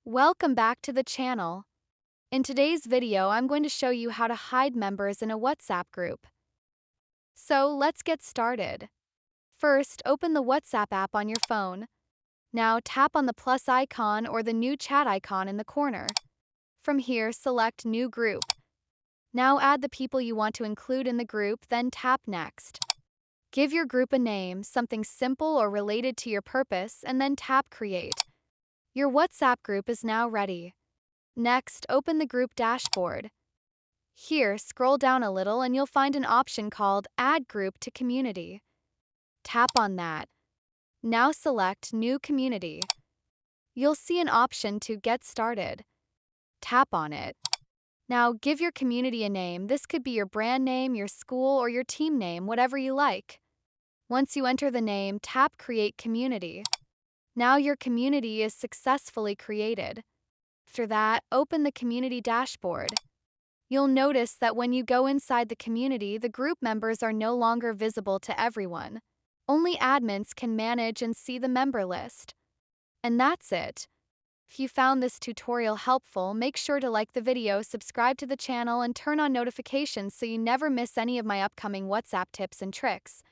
Welcome back to the channel. In today's video, I'm going to show you how to hide members in a WhatsApp group. So let's get started. First, open the WhatsApp app on your phone. Now tap on the plus icon or the new chat icon in the corner. From here, select New Group. Now add the people you want to include in the group, then tap Next. Give your group a name, something simple or related to your purpose, and then tap Create. Your WhatsApp group is now ready. Next, open the group dashboard. Here, scroll down a little and you'll find an option called Add Group to Community. Tap on that. Now select New Community. You'll see an option to Get Started. Tap on it. Now give your community a name. This could be your brand name, your school, or your team name, whatever you like. Once you enter the name, tap Create Community. Now your community is successfully created. After that, open the community dashboard. You'll notice that when you go inside the community, the group members are no longer visible to everyone. Only admins can manage and see the member list. And that's it. If you found this tutorial helpful, make sure to like the video, subscribe to the channel, and turn on notifications so you never miss any of my upcoming WhatsApp tips and tricks.